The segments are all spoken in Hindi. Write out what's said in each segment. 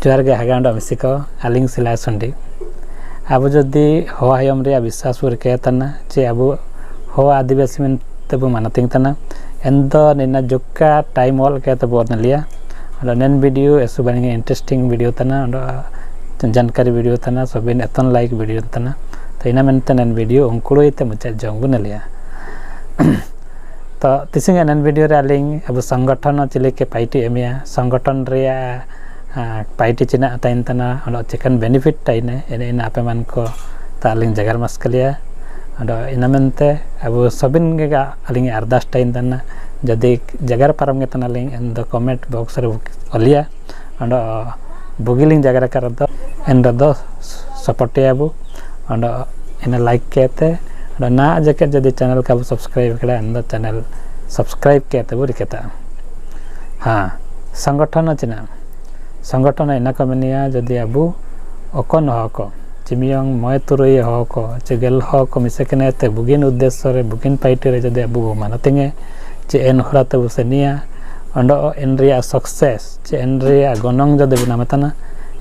जोहार गे हागा अंडा मिसिको आलिंग सिलाई संडी अब जदि हो हायम रे विश्वास के तना जे अब हो आदिवासी में तब मानतिंग तना एंद निना जुक्का टाइम ऑल के तब नलिया अंडा नेन वीडियो एसु बनिंग इंटरेस्टिंग वीडियो तना अंडा जानकारी वीडियो तना सबिन एतन लाइक वीडियो तना तो इना मेनते नेन वीडियो उनकुड़ोइते मुचा जंगु नलिया तो तिसिंग नेन वीडियो रे आलिंग अब संगठन चिले के पाइटी एमिया संगठन रे पाइटी चिना ताइन तना अंडा चिकन बेनिफिट ताइने एने इन आपे मान को तालिंग जगार मस्कलिया अंडा इना मेनते अब सबिन के आलिंग अरदास ताइन तना जदि जगार पारम के तना लिंग इन द कमेंट बॉक्स रे ओलिया अंडा बुगिलिंग जगार कर दो एन दो सपोर्ट याबू अंडा इन लाइक केते अंडा ना जके जदि चैनल का सब्सक्राइब करा इन द चैनल सब्सक्राइब केते बुरी केता हां संगठन चिना संगठन इना कमनिया जदि अबू अकन हको चिमियंग मय तुरई हको चेगेल हको मिसेकनेते बुगिन उद्देश्य रे बुगिन पाइटे रे जदि अबू मानतिंगे जे एन हराते बुसनिया अंडो एन रिया सक्सेस जे एन रिया गनंग जदि बनामतना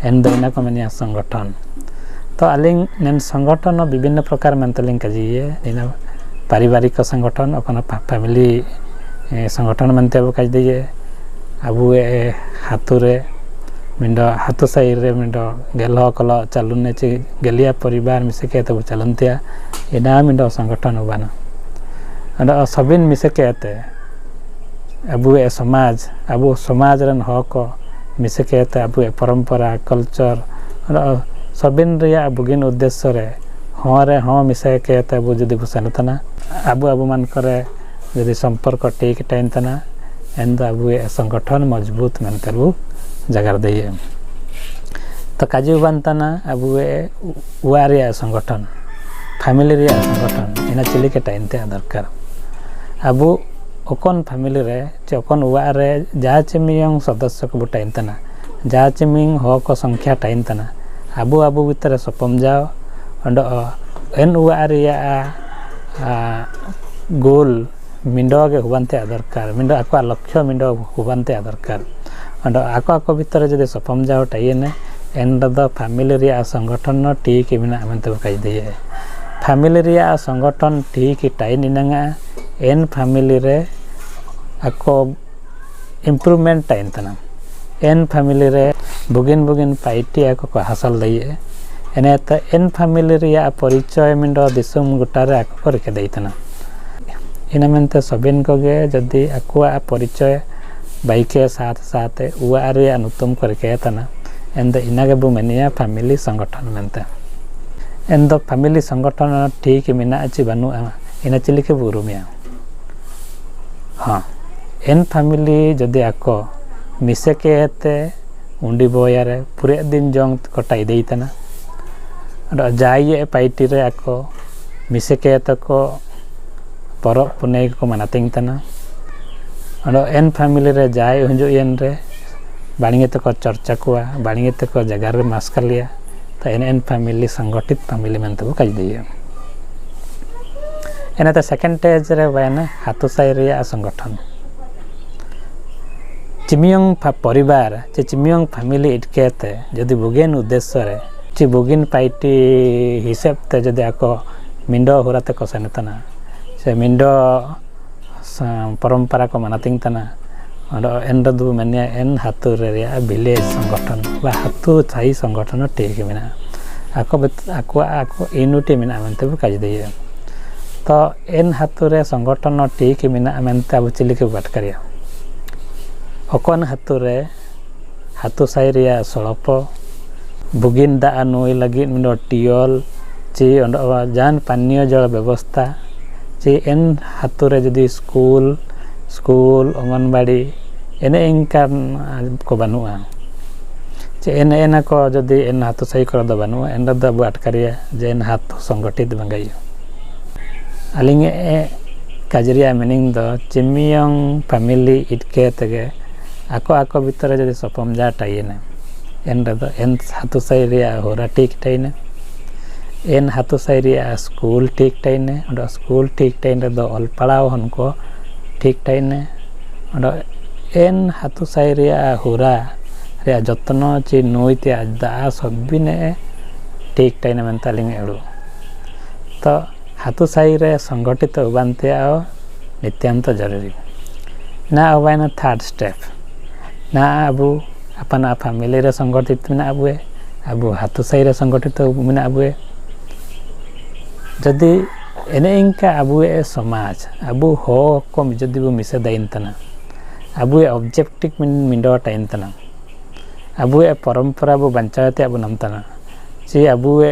एन दैना कमनिया संगठन तो आलिंग नेन संगठन विभिन्न प्रकार मेंतलिंग काजिए इना पारिवारिक संगठन अपन फैमिली संगठन मेंते अब काज दिए अबू हातुरे मिंडो हाथु साई रे मिंडो गेलो कलो चालुने चे गेलिया परिवार मिसे तो चलनतिया इना मिंडो संगठन बाना अंडा सबिन मिसे केते अबू समाज रन हक मिसे केते अबू परंपरा कल्चर सबिन रिया बुगिन उद्देश्य रे हाँ मिसे केते अबू जदि बुसनतना अबू मान करे जदि संपर्क ठीक टाइम तना एंड अबू संगठन मजबूत मेनतरबू जगार दिए तो काजू बनतना अबू वारिया संगठन फैमिली रिया संगठन इना चिली के टाइम ते दरकार अबू ओकन फैमिली रे चे ओकन वारे जा चिमियंग सदस्य को टाइम तना जा चिमिंग हो को संख्या टाइम तना अबू भीतर सपम जाओ अंड एन वारिया गोल मिंडो के हुबनते दरकार मिंडो आको लक्ष्य मिंडो हुबनते दरकार अंड आको भीतर जदि सपम जाओ टाइने एन द फैमिली रिया संगठन ठीक मिना मेनते कहि दिए फैमिली रिया संगठन ठीक टाइन इनंगा एन फैमिली रे आको इम्प्रूवमेंट टाइन तना एन फैमिली रे बुगिन पाइटी आको को हासिल दिए एने त एन फैमिली रिया परिचय मिंडो दिसुम गुटारे आको को रखे दै तना इना मेनते सबिन को गे जदि आकोआ परिचय बाइके साथ साथ उआरे अनुतम करके तना एंड इनागे बु मेनिया फैमिली संगठन मेनते एंड फैमिली संगठन ठीक मिना अछि बनु इना चिली के बुरुमिया हां एन फैमिली जदि आको मिसे के हेते उंडी बोयारे पूरे दिन जंग कटाई देई तना अड जाइए पाइटी रे आको मिसे के हेते को परब पुनै को मनातिंग तना अंडो एन फैमिली रे जाय हुंजो एन रे बाणिगे तक चर्चा कुआ बाणिगे तक जगह रे मास्कलिया तो एन फैमिली संगठित फैमिली मेनते बो काज दिए एना तो सेकंड स्टेज रे बयान हाथु साई रे संगठन चिमियंग परिवार चे चिमियंग फैमिली इटकेते जदि बुगिन उद्देश्य रे चे बुगिन पाइटी हिसाब ते जदि आको मिंडो होराते को सनतना से मिंडो परंपरा को मनातिंग तना एन रदु मेनिया एन हाथु रे विलेज संगठन बा हाथु साई संगठन ठीक मिना आको यूनिटी मिना मेनते काज दिए तो एन हाथु रे संगठन ठीक मिना मेनते अब चिली के बात करिया ओकन हाथु रे हाथु साई रे सड़प बुगिन दा नोई लगी मिनो टियल चे जान पानीय जल व्यवस्था चे एन हाथु रे जदि स्कूल अंगनबाड़ी एने इनका को बनुआ चे एना को जदि एन हाथु सही कर द बनुआ एन द अटकारिया जे एन हाथु संगठित बंगाई आलिंगे काजरिया मीनिंग द चिमियंग फैमिली इटके तगे आको भीतर जदि सपम जा टाइने एन हाथु सही रे होरा ठीक टाइने एन हाथु साई रे स्कूल ठीक टाइने और स्कूल ठीक टाइम रे दो ओलपाड़ा हनको ठीक टाइने और एन हाथु साई रे हुरा रे जत्न चे नोइते दा सबिने ठीक टाइम मेंता लिंग एडु तो हाथु साई रे संगठित उबानते आओ नित्यांत जरूरी ना उबायना थर्ड स्टेप ना अबु अपना फैमिली रे संगठित में अबुए अबु हाथु साई रे संगठित में अबुए जदि एने इनका अबुए समाज अबु हो को जदि बु मिसे दाइनतना अबुए ऑब्जेक्टिव मिंडो टाइनतना अबुए परंपरा बु बंचाते अबु नमतना चे अबुए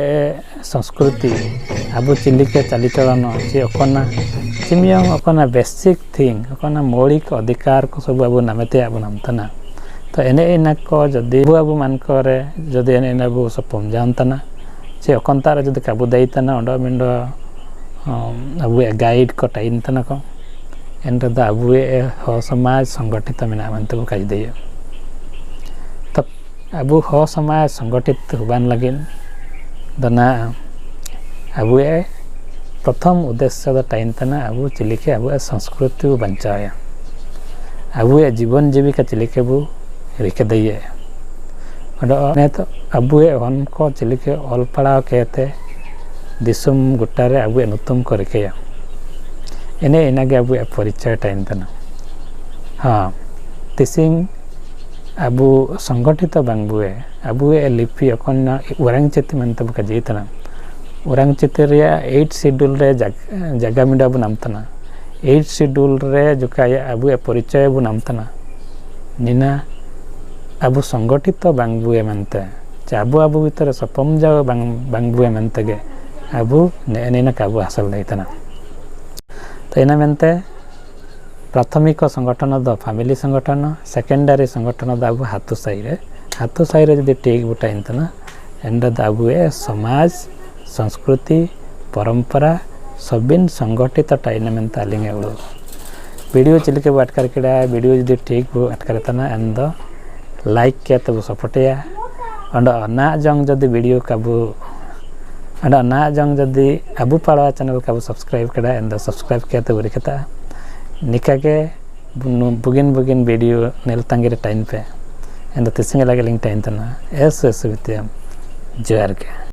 संस्कृति अबु चिलिके चाली चलन चे ओकना चिमियंग ओकना बेसिक थिंग ओकना मौलिक अधिकार को सब अबु नामते अबु नमतना तो एने इना को जदि अबु मान करे जदि एने इना अबु सब पमजानतना चे ओकनतार जदि काबु दैतना ओंडो मिंडो अबुए गाइड को टाइनतना को एंड द अबुए हो समाज संगठित मिना मनते बु काज देय तो अबु हो समाज संगठित हुबान लगिन दना अबुए प्रथम उद्देश्य द टाइनतना अबु चिलिके अबुए संस्कृति बु बंचाया अबुए जीवन जीविका चिलिके बु रिके दइए ओडो ने तो अबुए हन को चिलिके ओलपाड़ा कहते दिसुम गुट्टारे अबुए नुतुम को रिकेया एने इनागे अबुए परिचय टाइनतना हाँ तिसिंग अबु संगठित बांगबुए अबुए लिपि अकन उरंग चित मनतब का जीतना उरंग चित रिया 8 शेड्यूल रे जगह मिंडा बु नामतना 8 शेड्यूल रे जुका अबुए परिचय बु नामतना निना अबु संगठित बांगबुए मनते चाबु अबु भीतर सपम जाओ बांगबुए मनतेगे अबु नेना काबु हासिल दैतना तो इना मनते प्राथमिक संगठन द फैमिली संगठन सेकेंडरी संगठन द अबु हाथु साई रे जदि ठीक बुटाइनतना एंड द अबुए समाज संस्कृति परंपरा सबिन संगठित टाइनमेंट आलिंगे उड़ो वीडियो चिलिके बु अटकर केड़ा वीडियो जदि ठीक बु अटकर तना एंड द लाइक के तब सपोर्टया अंड ना जंग जदि वीडियो काबु अंड ना जंग जदि अबु पाड़ा चैनल काबु सब्सक्राइब केड़ा एंड सब्सक्राइब के तब रिकता निका के बुगिन वीडियो नेल तंगे टाइम पे एंड तिसिंग लगे लिंक टाइम तना एस वित्या जोर के